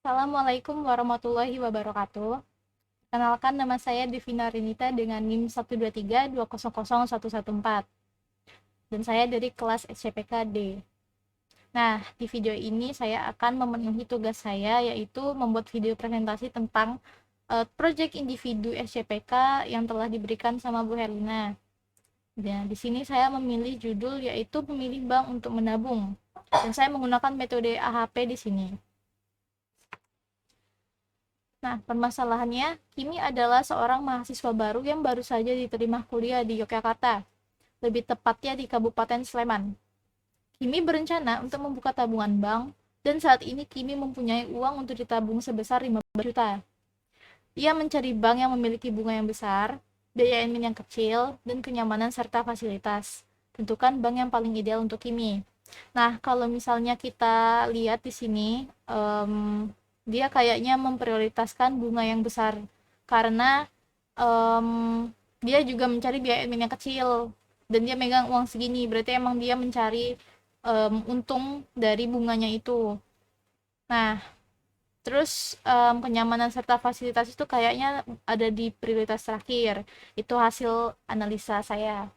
Assalamualaikum warahmatullahi wabarakatuh. Kenalkan nama saya Devina Renita dengan NIM 123200114 dan saya dari kelas SCPK D. Nah, di video ini saya akan memenuhi tugas saya yaitu membuat video presentasi tentang proyek individu SCPK yang telah diberikan sama Bu Herlina. Dan di sini saya memilih judul yaitu memilih bank untuk menabung. Dan saya menggunakan metode AHP di sini. Nah, permasalahannya, Kimi adalah seorang mahasiswa baru yang baru saja diterima kuliah di Yogyakarta, lebih tepatnya di Kabupaten Sleman. Kimi berencana untuk membuka tabungan bank, dan saat ini Kimi mempunyai uang untuk ditabung sebesar 15 juta. Ia mencari bank yang memiliki bunga yang besar, biaya admin yang kecil, dan kenyamanan serta fasilitas. Tentukan bank yang paling ideal untuk Kimi. Nah, kalau misalnya kita lihat di sini, dia kayaknya memprioritaskan bunga yang besar karena um, dia juga mencari biaya admin yang kecil dan dia megang uang segini, berarti emang dia mencari untung dari bunganya itu. Nah, terus kenyamanan serta fasilitas itu kayaknya ada di prioritas terakhir. Itu hasil analisa saya.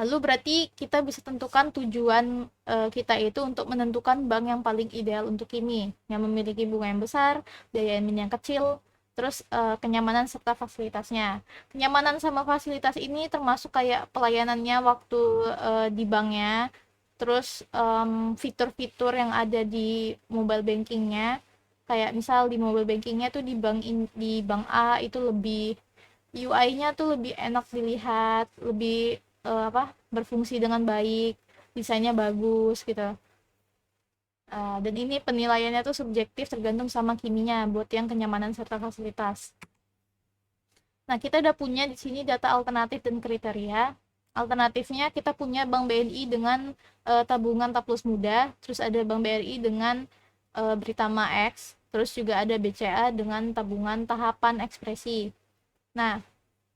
Lalu berarti kita bisa tentukan tujuan kita itu untuk menentukan bank yang paling ideal untuk Kimi, yang memiliki bunga yang besar, biaya admin yang kecil, terus kenyamanan serta fasilitasnya. Kenyamanan sama fasilitas ini termasuk kayak pelayanannya waktu di banknya, terus fitur-fitur yang ada di mobile bankingnya, kayak misal di mobile bankingnya tuh di bank A itu lebih UI-nya tuh lebih enak dilihat, lebih berfungsi dengan baik, desainnya bagus gitu. Dan ini penilaiannya tuh subjektif tergantung sama kiminya buat yang kenyamanan serta fasilitas. Nah, kita udah punya di sini data alternatif dan kriteria. Alternatifnya kita punya Bank BNI dengan tabungan Taplus Muda, terus ada Bank BRI dengan Britama X, terus juga ada BCA dengan tabungan tahapan ekspresi. Nah,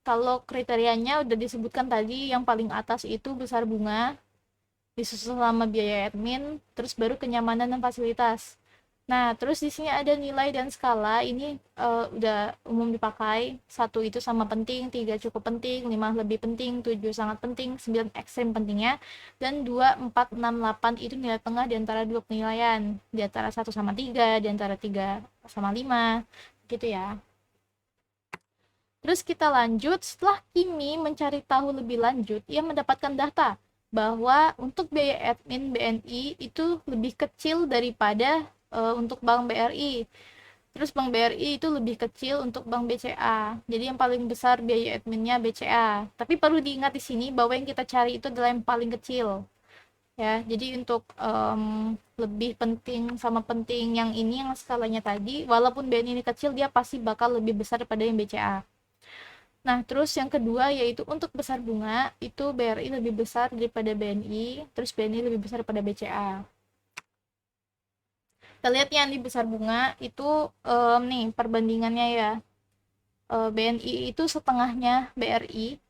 kalau kriterianya udah disebutkan tadi, yang paling atas itu besar bunga, disusul sama biaya admin, terus baru kenyamanan dan fasilitas. Nah, terus di sini ada nilai dan skala, ini udah umum dipakai. Satu itu sama penting, 3 cukup penting, 5 lebih penting, 7 sangat penting, 9 ekstrim pentingnya, dan 2, 4, 6, 8 itu nilai tengah di antara dua penilaian, di antara 1 sama 3, di antara 3 sama 5, gitu ya. Terus kita lanjut, setelah Kimi mencari tahu lebih lanjut, ia mendapatkan data bahwa untuk biaya admin BNI itu lebih kecil daripada untuk Bank BRI. Terus Bank BRI itu lebih kecil untuk Bank BCA. Jadi yang paling besar biaya adminnya BCA. Tapi perlu diingat di sini bahwa yang kita cari itu adalah yang paling kecil. Ya, jadi untuk lebih penting sama penting yang ini yang skalanya tadi, walaupun BNI ini kecil, dia pasti bakal lebih besar daripada yang BCA. Nah, terus yang kedua yaitu untuk besar bunga, itu BRI lebih besar daripada BNI, terus BNI lebih besar daripada BCA. Kita lihat yang di besar bunga itu nih perbandingannya ya. BNI itu setengahnya BRI,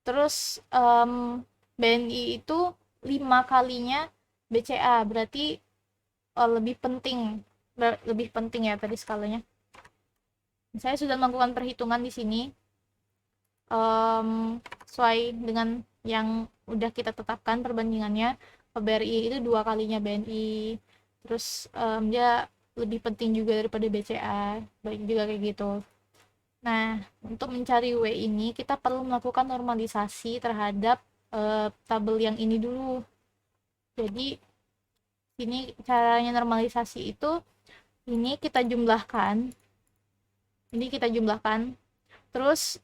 terus BNI itu 5 kalinya BCA, berarti lebih penting ya tadi skalanya. Saya sudah melakukan perhitungan di sini sesuai dengan yang udah kita tetapkan perbandingannya. BRI itu 2 kalinya BNI, terus dia lebih penting juga daripada BCA, baik juga kayak gitu. Nah, untuk mencari W ini kita perlu melakukan normalisasi terhadap tabel yang ini dulu. Jadi ini caranya normalisasi itu, ini kita jumlahkan, terus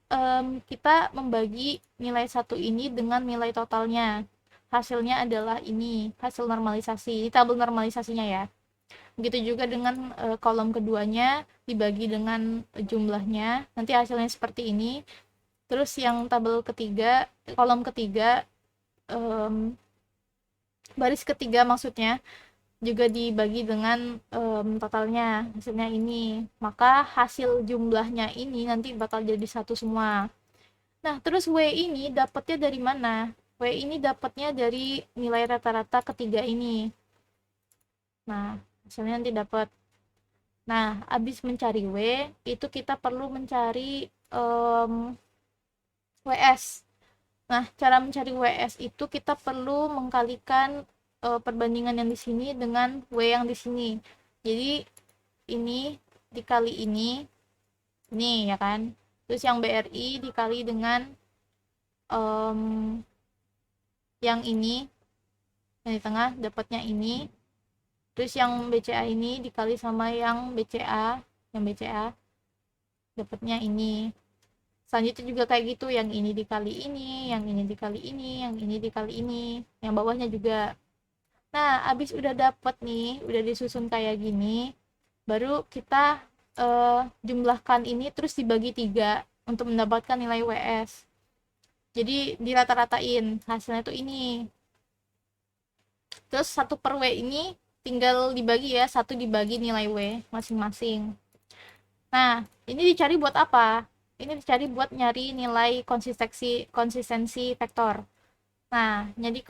kita membagi nilai satu ini dengan nilai totalnya. Hasilnya adalah ini, hasil normalisasi, ini tabel normalisasinya ya. Begitu juga dengan kolom keduanya dibagi dengan jumlahnya, nanti hasilnya seperti ini. Terus yang tabel ketiga, kolom ketiga, baris ketiga maksudnya, juga dibagi dengan totalnya, hasilnya ini. Maka hasil jumlahnya ini nanti bakal jadi satu semua. Nah, terus W ini dapatnya dari mana? W ini dapatnya dari nilai rata-rata ketiga ini. Nah, Hasilnya nanti dapat. Nah, habis mencari W, itu kita perlu mencari WS. Nah, cara mencari WS itu kita perlu mengkalikan perbandingan yang di sini dengan W yang di sini. Jadi, ini dikali ini ya kan. Terus yang BRI dikali dengan yang ini, yang di tengah dapatnya ini. Terus yang BCA ini dikali sama yang BCA dapatnya ini. Selanjutnya juga kayak gitu, yang ini dikali ini, yang ini dikali ini, yang ini dikali ini, yang bawahnya juga. Nah, abis udah dapet nih, udah disusun kayak gini, baru kita jumlahkan ini terus dibagi 3 untuk mendapatkan nilai WS. Jadi dirata-ratain, hasilnya tuh ini. Terus 1 per W ini tinggal dibagi ya, 1 dibagi nilai W masing-masing. Nah, ini dicari buat apa? Ini dicari buat nyari nilai konsistensi vektor. Nah, jadi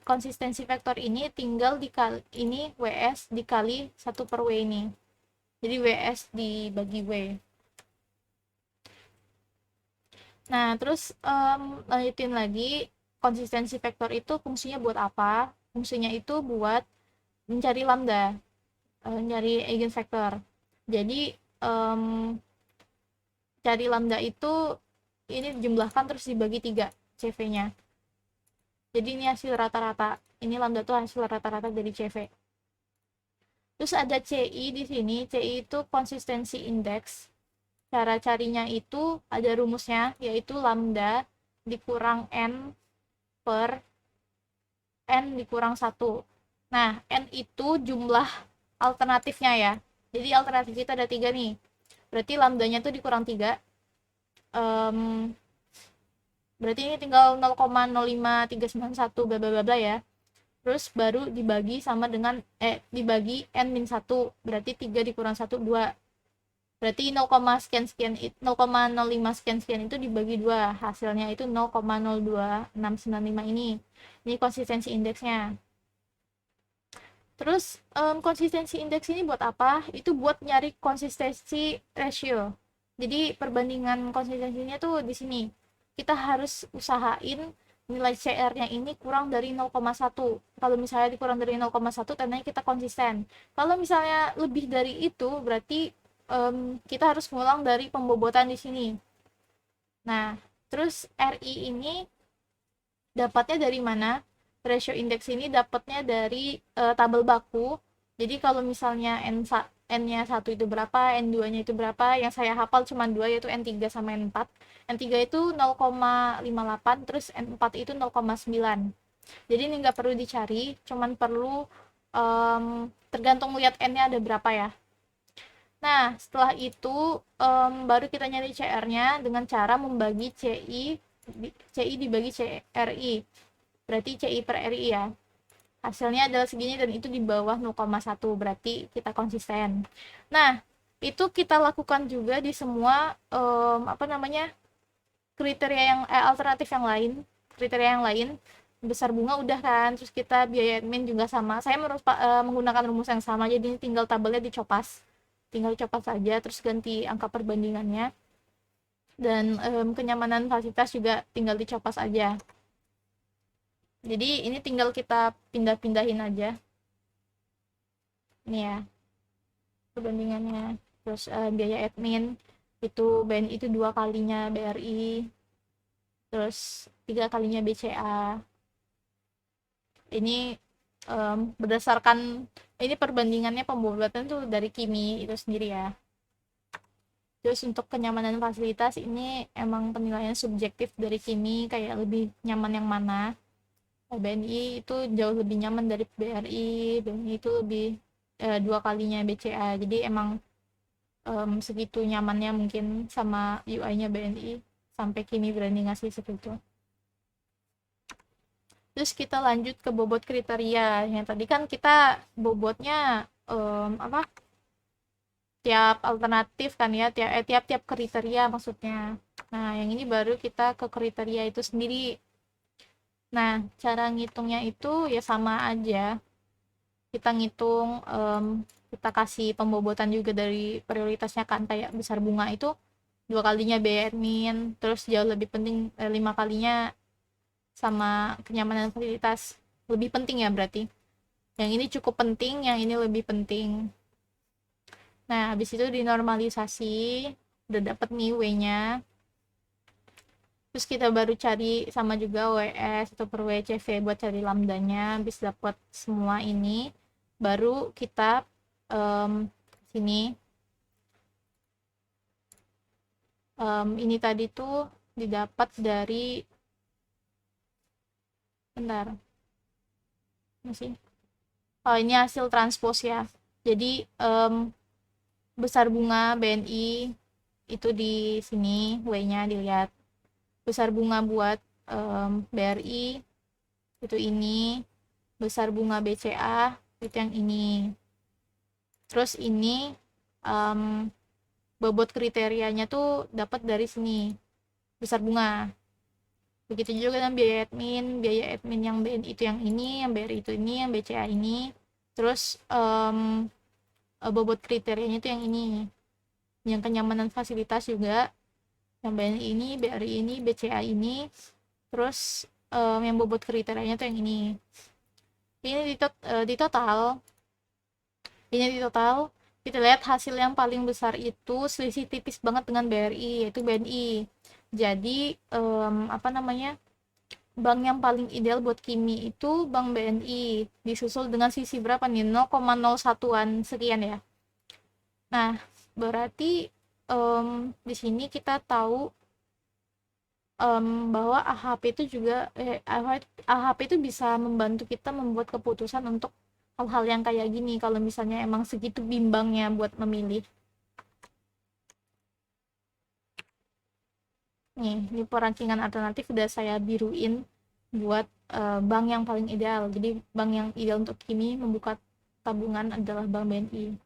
konsistensi vektor ini tinggal dikali ini WS dikali 1 per W ini. Jadi WS dibagi W. Nah, terus lanjutin lagi, konsistensi vektor itu fungsinya buat apa? Fungsinya itu buat mencari lambda, mencari eigenvektor. Jadi cari lambda itu ini dijumlahkan terus dibagi 3 CV-nya. Jadi ini hasil rata-rata. Ini lambda tuh hasil rata-rata dari CV. Terus ada CI di sini. CI itu konsistensi indeks. Cara carinya itu ada rumusnya, yaitu lambda dikurang N per N dikurang 1. Nah, N itu jumlah alternatifnya ya. Jadi alternatif kita ada 3 nih. Berarti lambdanya tuh dikurang 3. Berarti ini tinggal 0,05391 bla bla bla ya. Terus baru dibagi sama dengan dibagi N-1. Berarti 3 dikurang 1 2. Berarti 0, sekian sekian 0,05 sekian sekian itu dibagi 2. Hasilnya itu 0,02695 ini. Ini konsistensi indeksnya. Terus konsistensi indeks ini buat apa? Itu buat nyari konsistensi ratio. Jadi perbandingan konsistensinya tuh di sini. Kita harus usahain nilai CR-nya ini kurang dari 0,1. Kalau misalnya dikurang dari 0,1, tandanya kita konsisten. Kalau misalnya lebih dari itu, berarti kita harus ngulang dari pembobotan di sini. Nah, terus RI ini dapatnya dari mana? Ratio indeks ini dapatnya dari tabel baku. Jadi kalau misalnya N-nya 1 itu berapa, N2-nya itu berapa, yang saya hafal cuma 2 yaitu N3 sama N4. N3 itu 0,58, terus N4 itu 0,9. Jadi ini nggak perlu dicari, cuman perlu tergantung lihat N-nya ada berapa ya. Nah, setelah itu baru kita nyari CR-nya dengan cara membagi CI dibagi CRI. Berarti CI per RI ya. Hasilnya adalah segini dan itu di bawah 0,1, berarti kita konsisten. Nah, itu kita lakukan juga di semua kriteria yang alternatif yang lain, kriteria yang lain. Besar bunga udah kan, terus kita biaya admin juga sama. Saya menggunakan rumus yang sama, jadi tinggal tabelnya dicopas. Tinggal copas saja, terus ganti angka perbandingannya. Dan kenyamanan fasilitas juga tinggal dicopas aja. Jadi ini tinggal kita pindah-pindahin aja. Ini ya perbandingannya. Terus biaya admin itu BNI itu 2 kalinya BRI. Terus 3 kalinya BCA. Ini berdasarkan ini perbandingannya pembobotan tuh dari Kimi itu sendiri ya. Terus untuk kenyamanan fasilitas ini emang penilaian subjektif dari Kimi, kayak lebih nyaman yang mana. BNI itu jauh lebih nyaman dari BRI, BNI itu lebih 2 kalinya BCA. Jadi emang segitu nyamannya mungkin sama UI-nya BNI sampai Kimi berani ngasih segitu. Terus kita lanjut ke bobot kriteria. Yang tadi kan kita bobotnya tiap alternatif kan ya, tiap-tiap kriteria maksudnya. Nah, yang ini baru kita ke kriteria itu sendiri. Nah, cara ngitungnya itu ya sama aja. Kita ngitung kita kasih pembobotan juga dari prioritasnya kan, kayak besar bunga itu 2 kalinya biaya admin, terus jauh lebih penting 5 kalinya sama kenyamanan fasilitas, lebih penting ya berarti. Yang ini cukup penting, yang ini lebih penting. Nah, habis itu dinormalisasi, udah dapet nih W-nya. Terus kita baru cari sama juga WS atau per WCV buat cari lambdanya, habis dapat semua ini, baru kita sini. Ini tadi tuh didapat dari, bentar, masih. Oh, ini hasil transpose ya. Jadi besar bunga BNI itu di sini, W-nya dilihat. Besar bunga buat BRI itu ini, besar bunga BCA itu yang ini. Terus ini bobot kriterianya tuh dapat dari sini, besar bunga. Begitu juga dengan biaya admin yang BNI itu yang ini, yang BRI itu ini, yang BCA ini. Terus bobot kriterianya itu yang ini, yang kenyamanan fasilitas juga, yang BNI ini, BRI ini, BCA ini. Terus yang bobot kriterianya itu yang ini. Ini di total kita lihat hasil yang paling besar itu selisih tipis banget dengan BRI, yaitu BNI. Jadi apa namanya, bank yang paling ideal buat Kimi itu bank BNI, disusul dengan sisi berapa nih, 0,01an sekian ya. Nah, berarti di sini kita tahu bahwa AHP itu juga AHP itu bisa membantu kita membuat keputusan untuk hal-hal yang kayak gini kalau misalnya emang segitu bimbangnya buat memilih. Nih, ini perankingan alternatif udah saya biruin buat bank yang paling ideal. Jadi bank yang ideal untuk Kimi membuka tabungan adalah Bank BNI.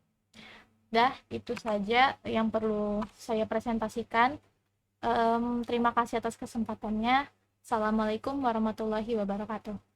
Dah, itu saja yang perlu saya presentasikan. Terima kasih atas kesempatannya. Assalamualaikum warahmatullahi wabarakatuh.